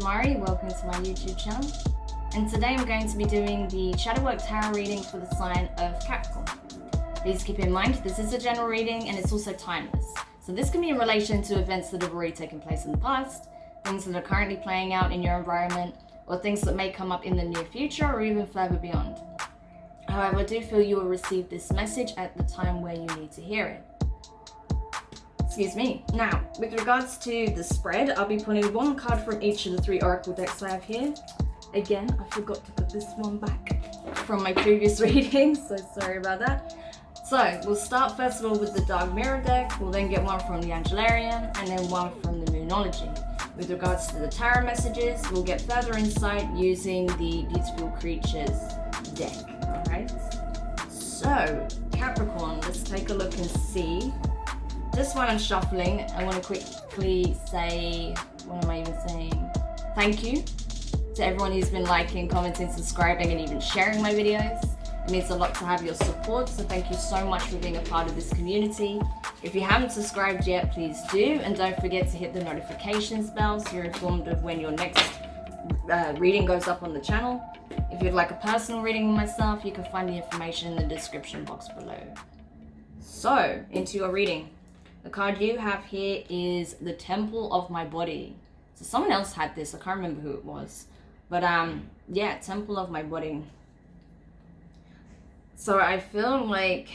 Demari, welcome to my YouTube channel, and today I'm going to be doing the Shadow Work Tarot reading for the sign of Capricorn. Please keep in mind this is a general reading and it's also timeless, so this can be in relation to events that have already taken place in the past, things that are currently playing out in your environment, or things that may come up in the near future or even further beyond. However, I do feel you will receive this message at the time where you need to hear it. Excuse me. Now, with regards to the spread, I'll be pulling one card from each of the 3 oracle decks I have here. Again, I forgot to put this one back from my previous reading, so sorry about that. So, we'll start first of all with the Dark Mirror deck. We'll then get one from the Angelarian and then one from the Moonology. With regards to the tarot messages, we'll get further insight using the Beautiful Creatures deck. Alright? So, Capricorn, let's take a look and see. Just while I'm shuffling, I want to quickly say, what am I even saying? Thank you to everyone who's been liking, commenting, subscribing, and even sharing my videos. It means a lot to have your support, so thank you so much for being a part of this community. If you haven't subscribed yet, please do, and don't forget to hit the notifications bell so you're informed of when your next reading goes up on the channel. If you'd like a personal reading with myself, you can find the information in the description box below. So, into your reading. The card you have here is the Temple of My Body. So someone else had this, I can't remember who it was. But yeah, Temple of My Body. So I feel like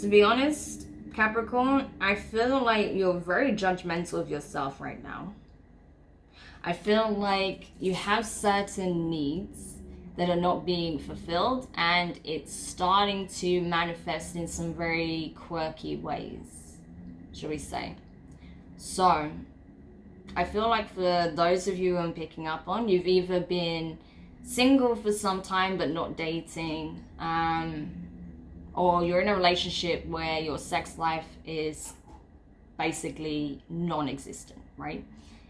to be honest, Capricorn, I feel like you're very judgmental of yourself right now. I feel like you have certain needs that are not being fulfilled, and it's starting to manifest in some very quirky ways, shall we say. So I feel like for those of you I'm picking up on, you've either been single for some time but not dating, or you're in a relationship where your sex life is basically non-existent, right?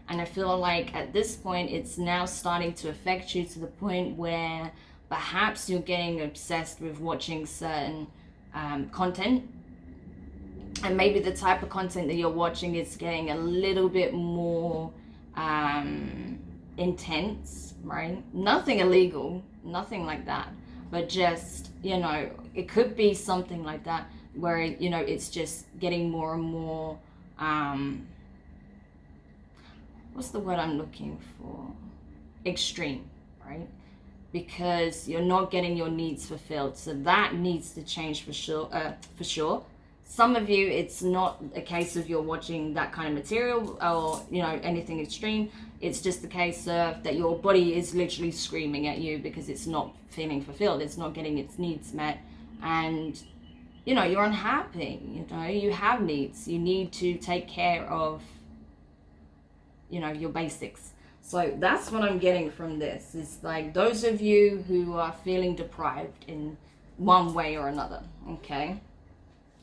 And I feel like at this point, it's now starting to affect you to the point where perhaps you're getting obsessed with watching certain content. And maybe the type of content that you're watching is getting a little bit more intense, right? Nothing illegal, nothing like that. But just, you know, it could be something like that where, you know, it's just getting more and more... what's the word I'm looking for? Extreme, right? Because you're not getting your needs fulfilled. So that needs to change for sure. Some of you, it's not a case of you're watching that kind of material or, you know, anything extreme. It's just a case of that your body is literally screaming at you because it's not feeling fulfilled. It's not getting its needs met. And, you know, you're unhappy. You know, you have needs. You need to take care of, you know, your basics. So that's what I'm getting from this. It's like those of you who are feeling deprived in one way or another, okay?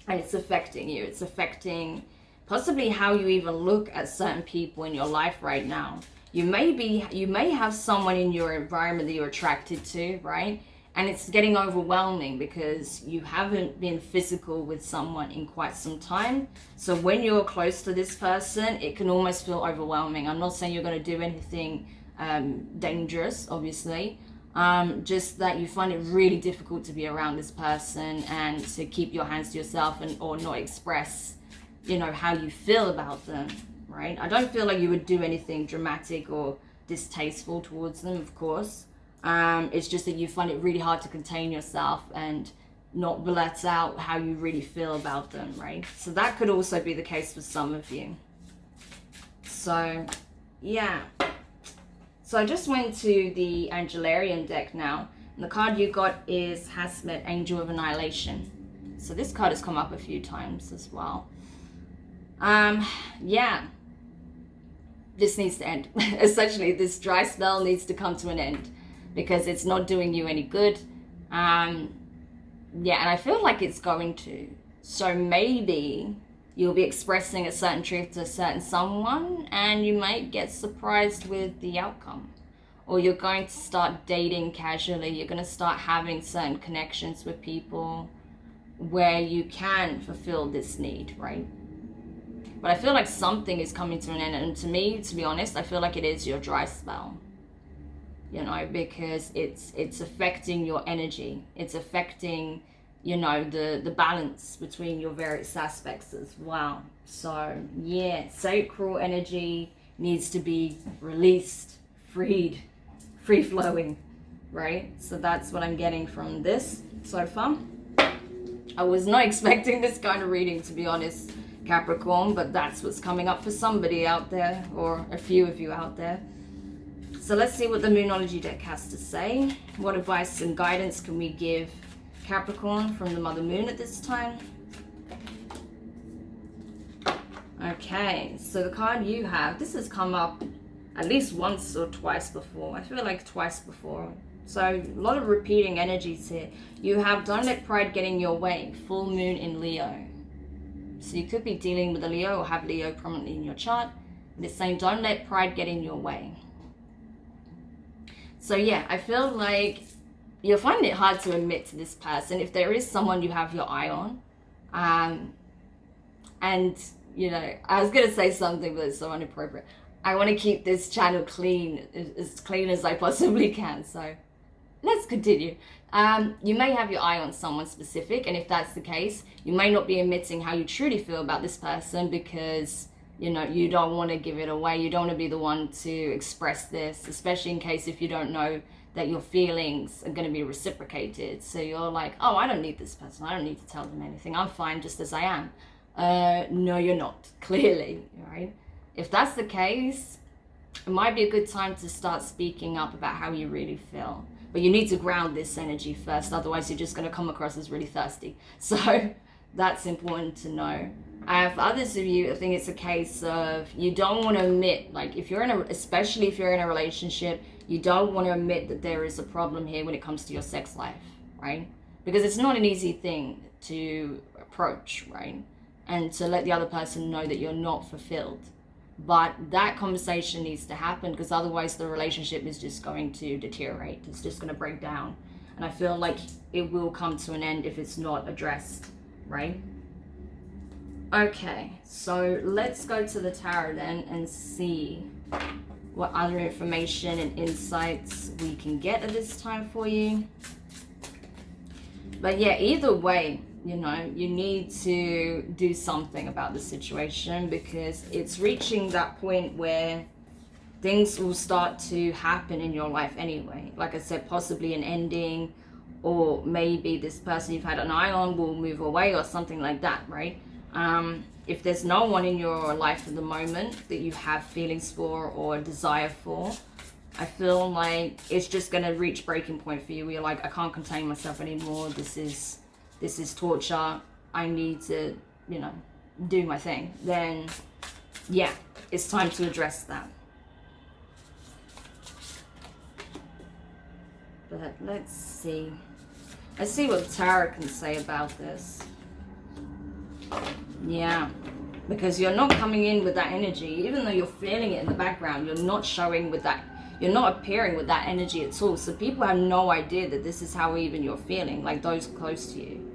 And it's affecting you. It's affecting possibly how you even look at certain people in your life right now. You may have someone in your environment that you're attracted to, right? And it's getting overwhelming because you haven't been physical with someone in quite some time. So when you're close to this person, it can almost feel overwhelming. I'm not saying you're going to do anything dangerous, obviously. Just that you find it really difficult to be around this person and to keep your hands to yourself and or not express, you know, how you feel about them, right? I don't feel like you would do anything dramatic or distasteful towards them, of course. It's just that you find it really hard to contain yourself and not blurt out how you really feel about them, right? So that could also be the case for some of you. So, yeah. So I just went to the Angelarian deck now, and the card you got is Hasmet, Angel of Annihilation. So this card has come up a few times as well. Yeah. This needs to end. Essentially, this dry spell needs to come to an end, because it's not doing you any good. Yeah, and I feel like it's going to. So maybe you'll be expressing a certain truth to a certain someone, and you might get surprised with the outcome. Or you're going to start dating casually. You're going to start having certain connections with people. where you can fulfill this need, right? But I feel like something is coming to an end. And to me, to be honest, I feel like it is your dry spell, you know, because it's affecting your energy. It's affecting, you know, the balance between your various aspects as well. So yeah, sacral energy needs to be released, freed, free flowing, right? So that's what I'm getting from this so far. I was not expecting this kind of reading, to be honest, Capricorn, but that's what's coming up for somebody out there, or a few of you out there. So let's see what the Moonology deck has to say. What advice and guidance can we give Capricorn from the Mother Moon at this time? Okay, so the card you have, this has come up at least once or twice before. I feel like twice before. So a lot of repeating energies here. You have don't let pride get in your way. Full moon in Leo. So you could be dealing with a Leo or have Leo prominently in your chart. And it's saying don't let pride get in your way. So yeah, I feel like you'll find it hard to admit to this person if there is someone you have your eye on. And, you know, I was going to say something, but it's so inappropriate. I want to keep this channel clean, as clean as I possibly can. So let's continue. You may have your eye on someone specific, and if that's the case, you may not be admitting how you truly feel about this person because, you know, you don't want to give it away. You don't want to be the one to express this, especially in case if you don't know that your feelings are going to be reciprocated. So you're like, oh, I don't need this person. I don't need to tell them anything. I'm fine just as I am. No, you're not, clearly, right? If that's the case, it might be a good time to start speaking up about how you really feel. But you need to ground this energy first, otherwise you're just going to come across as really thirsty. So that's important to know. For others of you, I think it's a case of you don't want to admit, like if you're in a, especially if you're in a relationship, you don't want to admit that there is a problem here when it comes to your sex life, right? Because it's not an easy thing to approach, right? And to let the other person know that you're not fulfilled. But that conversation needs to happen because otherwise the relationship is just going to deteriorate. It's just going to break down. And I feel like it will come to an end if it's not addressed, right? Okay, so let's go to the tarot then and see what other information and insights we can get at this time for you. But yeah, either way, you know, you need to do something about the situation because it's reaching that point where things will start to happen in your life anyway. Like I said, possibly an ending, or maybe this person you've had an eye on will move away or something like that, right? If there's no one in your life at the moment that you have feelings for or desire for, I feel like it's just going to reach breaking point for you where you're like, I can't contain myself anymore. This is torture. I need to, you know, do my thing. Then, yeah, it's time to address that. But let's see. Let's see what the tarot can say about this. Yeah, because you're not coming in with that energy. Even though you're feeling it in the background, you're not showing with that. You're not appearing with that energy at all. So people have no idea that this is how even you're feeling, like those close to you.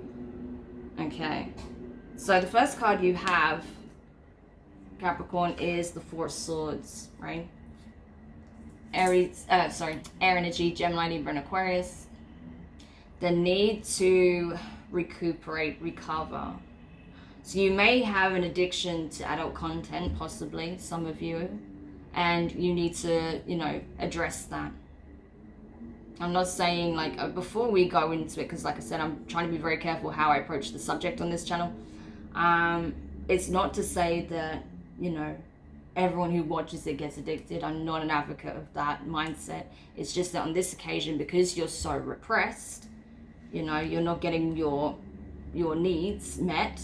Okay, so the first card you have, Capricorn, is the Four of Swords, right? Air energy, Gemini, Libra, and Aquarius. The need to recuperate, recover. So you may have an addiction to adult content, possibly, some of you, and you need to, you know, address that. I'm not saying, like, before we go into it, because like I said, I'm trying to be very careful how I approach the subject on this channel. It's not to say that, you know, everyone who watches it gets addicted. I'm not an advocate of that mindset. It's just that on this occasion, because you're so repressed, you know, you're not getting your needs met.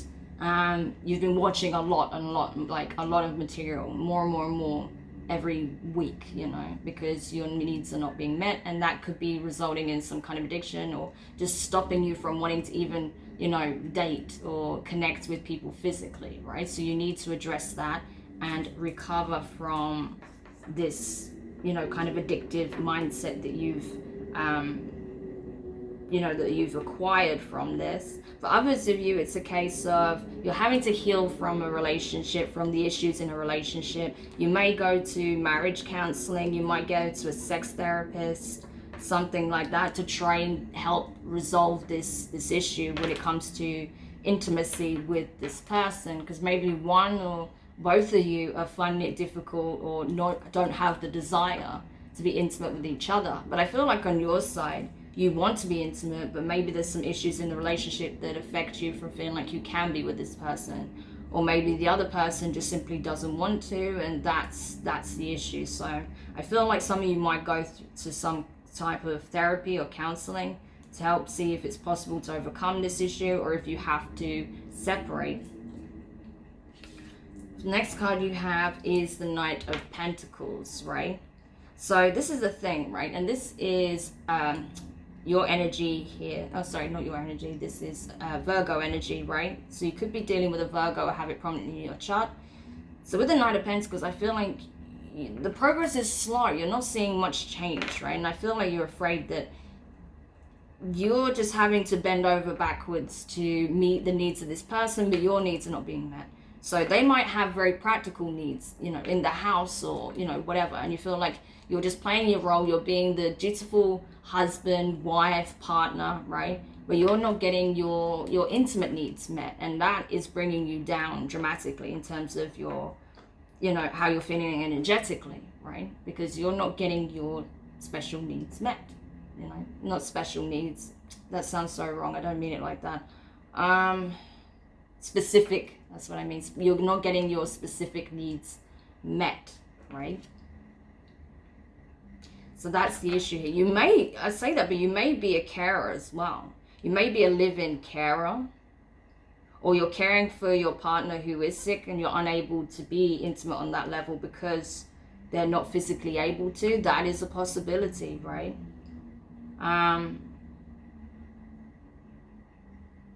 You've been watching a lot of material, more and more every week, you know, because your needs are not being met, and that could be resulting in some kind of addiction or just stopping you from wanting to even, you know, date or connect with people physically, right? So you need to address that and recover from this, you know, kind of addictive mindset that you've that you've acquired from this. For others of you, it's a case of you're having to heal from a relationship, from the issues in a relationship. You may go to marriage counseling, you might go to a sex therapist, something like that, to try and help resolve this issue when it comes to intimacy with this person, because maybe one or both of you are finding it difficult or don't have the desire to be intimate with each other. But I feel like on your side, you want to be intimate, but maybe there's some issues in the relationship that affect you from feeling like you can be with this person, or maybe the other person just simply doesn't want to, and that's the issue. So I feel like some of you might go to some type of therapy or counseling to help see if it's possible to overcome this issue, or if you have to separate. The next card you have is the Knight of Pentacles, right? So this is the thing, right? And this is your energy here. Oh, sorry, not your energy. This is Virgo energy, right? So you could be dealing with a Virgo or have it prominently in your chart. So with the Knight of Pentacles, I feel like the progress is slow. You're not seeing much change, right? And I feel like you're afraid that you're just having to bend over backwards to meet the needs of this person, but your needs are not being met. So they might have very practical needs, in the house or, whatever. And you feel like you're just playing your role. You're being the dutiful husband, wife, partner, right? But you're not getting your intimate needs met. And that is bringing you down dramatically in terms of your, how you're feeling energetically, right? Because you're not getting your special needs met, not special needs. That sounds so wrong. I don't mean it like that. Specific, that's what I mean. You're not getting your specific needs met, right? So that's the issue here. I say that, but you may be a carer as well. You may be a live-in carer, or you're caring for your partner who is sick and you're unable to be intimate on that level because they're not physically able to. That is a possibility, right?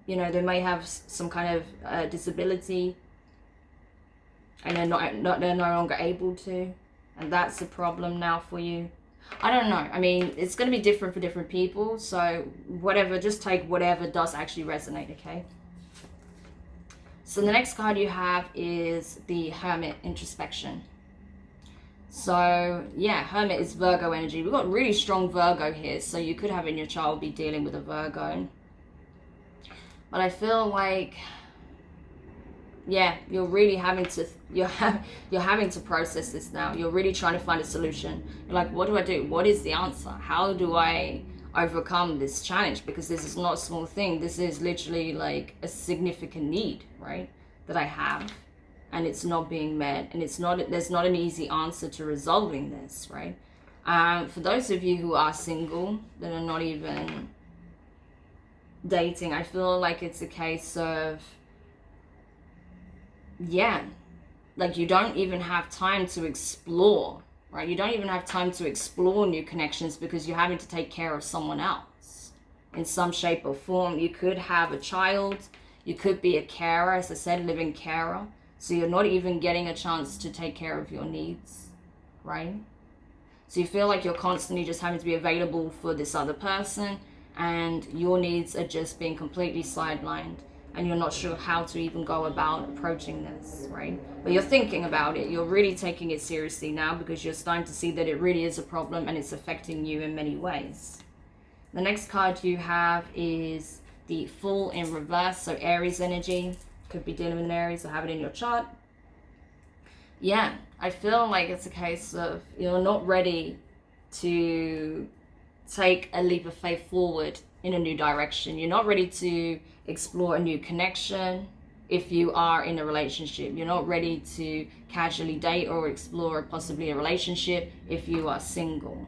They may have some kind of disability, and they're no longer able to, and that's a problem now for you. I don't know. I mean, it's going to be different for different people, so whatever, just take whatever does actually resonate, okay? So the next card you have is the Hermit, introspection. So yeah, Hermit is Virgo energy. We've got really strong Virgo here, so you could have in your child be dealing with a Virgo. But I feel like, yeah, you're really having to, you're having to process this now. You're really trying to find a solution. You're like, what do I do? What is the answer? How do I overcome this challenge? Because this is not a small thing. This is literally like a significant need, right, that I have, and it's not being met, and there's not an easy answer to resolving this, right? For those of you who are single, that are not even dating, I feel like it's a case of, yeah, like you don't even have time to explore, right? You don't even have time to explore new connections because you're having to take care of someone else in some shape or form. You could have a child, you could be a carer, as I said, living carer, so you're not even getting a chance to take care of your needs, right? So you feel like you're constantly just having to be available for this other person, and your needs are just being completely sidelined, and you're not sure how to even go about approaching this, right? But you're thinking about it. You're really taking it seriously now because you're starting to see that it really is a problem and it's affecting you in many ways. The next card you have is the Fool in reverse, so Aries energy. Could be dealing with an Aries or have it in your chart. Yeah, I feel like it's a case of you're not ready to take a leap of faith forward in a new direction. You're not ready to explore a new connection if you are in a relationship. You're not ready to casually date or explore possibly a relationship if you are single,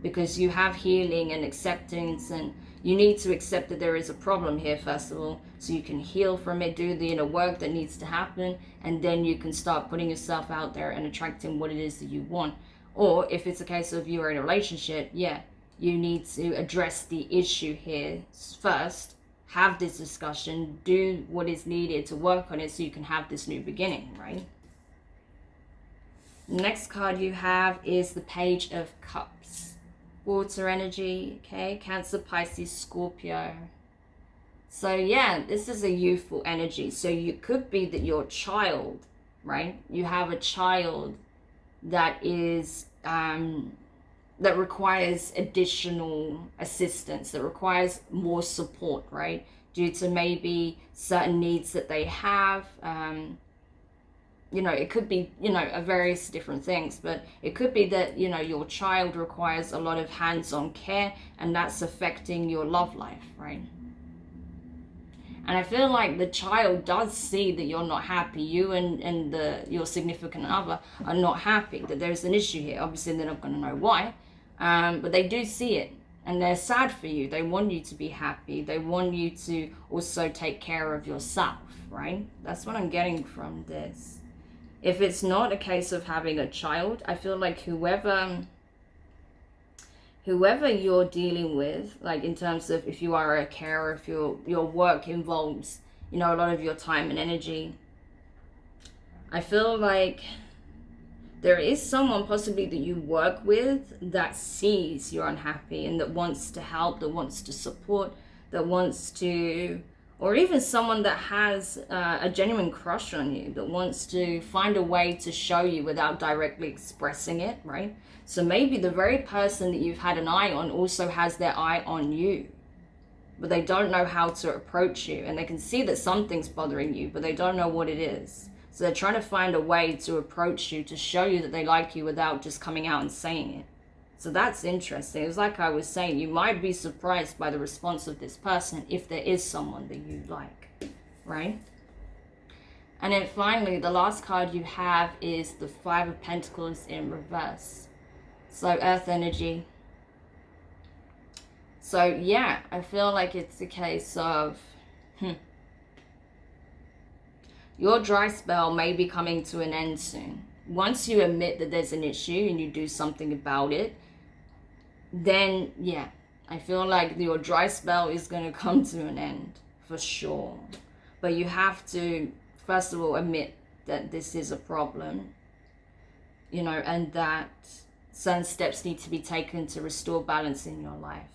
because you have healing and acceptance, and you need to accept that there is a problem here first of all, so you can heal from it, do the inner work that needs to happen, and then you can start putting yourself out there and attracting what it is that you want. Or if it's a case of you are in a relationship, yeah, you need to address the issue here first, have this discussion, do what is needed to work on it so you can have this new beginning, right? Next card you have is the Page of Cups. water energy, okay? Cancer, Pisces, Scorpio. So yeah, this is a youthful energy. So you could be that your child, right? You have a child that is that requires additional assistance, that requires more support, right? Due to maybe certain needs that they have. You know, it could be, you know, various different things, but it could be that, you know, your child requires a lot of hands-on care, and that's affecting your love life, right? And I feel like the child does see that you're not happy. You and your significant other are not happy, that there's an issue here. Obviously, they're not going to know why, but they do see it, and they're sad for you. They want you to be happy. They want you to also take care of yourself, right? That's what I'm getting from this. If it's not a case of having a child, I feel like whoever you're dealing with, like in terms of if you are a carer, if your work involves, you know, a lot of your time and energy, I feel like there is someone possibly that you work with that sees you're unhappy and that wants to help, that wants to support, that wants to, or even someone that has a genuine crush on you, that wants to find a way to show you without directly expressing it, right? So maybe the very person that you've had an eye on also has their eye on you, but they don't know how to approach you, and they can see that something's bothering you, but they don't know what it is. So they're trying to find a way to approach you, to show you that they like you without just coming out and saying it. So that's interesting. It's like I was saying, you might be surprised by the response of this person if there is someone that you like, right? And then finally, the last card you have is the Five of Pentacles in reverse. So earth energy. So yeah, I feel like it's a case of your dry spell may be coming to an end soon. Once you admit that there's an issue and you do something about it, then yeah, I feel like your dry spell is going to come to an end for sure. But you have to, first of all, admit that this is a problem, you know, and that certain steps need to be taken to restore balance in your life.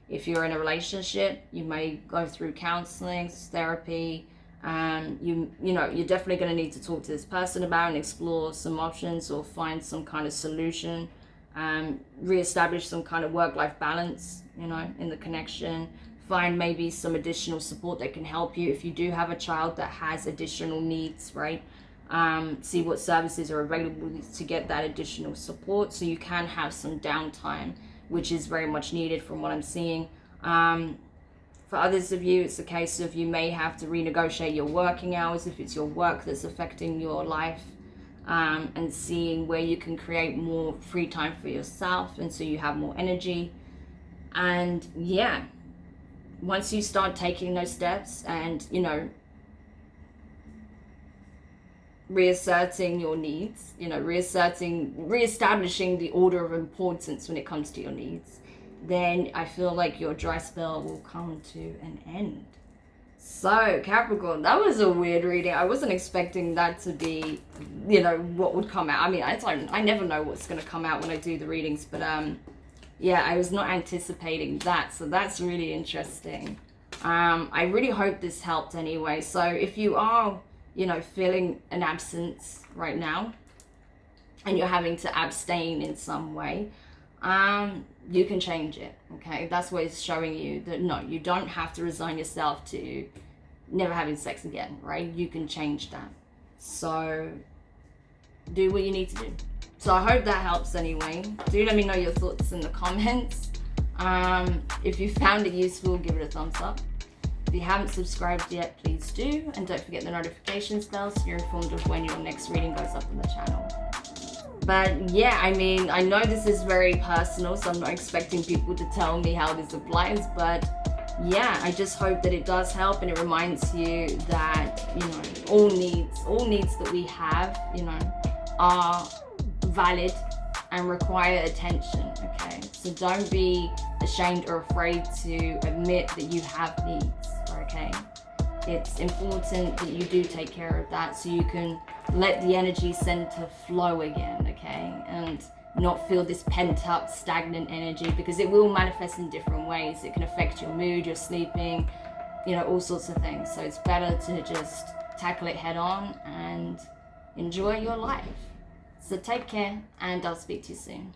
If you're in a relationship, you may go through counseling, therapy. You know, you're definitely going to need to talk to this person about and explore some options or find some kind of solution. Reestablish some kind of work-life balance, you know, in the connection. Find maybe some additional support that can help you if you do have a child that has additional needs, right? See what services are available to get that additional support, so you can have some downtime, which is very much needed from what I'm seeing. For others of you, it's a case of you may have to renegotiate your working hours if it's your work that's affecting your life, and seeing where you can create more free time for yourself, and so you have more energy. And yeah, once you start taking those steps and, you know, reasserting your needs, you know, reestablishing the order of importance when it comes to your needs, then I feel like your dry spell will come to an end. So Capricorn, that was a weird reading. I wasn't expecting that to be, you know, what would come out. I mean, I never know what's going to come out when I do the readings, but yeah, I was not anticipating that. So that's really interesting. I really hope this helped anyway. So if you are, you know, feeling an absence right now and you're having to abstain in some way, you can change it, okay? That's what it's showing you, that no, you don't have to resign yourself to never having sex again, right? You can change that. So do what you need to do. So I hope that helps anyway. Do let me know your thoughts in the comments. If you found it useful, give it a thumbs up. If you haven't subscribed yet, please do. And don't forget the notifications bell so you're informed of when your next reading goes up on the channel. But yeah, I mean, I know this is very personal, so I'm not expecting people to tell me how this applies, but yeah, I just hope that it does help and it reminds you that, you know, all needs that we have, you know, are valid and require attention, okay? So don't be ashamed or afraid to admit that you have needs, okay? It's important that you do take care of that so you can let the energy center flow again, okay? And not feel this pent up, stagnant energy, because it will manifest in different ways. It can affect your mood, your sleeping, you know, all sorts of things. So it's better to just tackle it head on and enjoy your life. So take care, and I'll speak to you soon.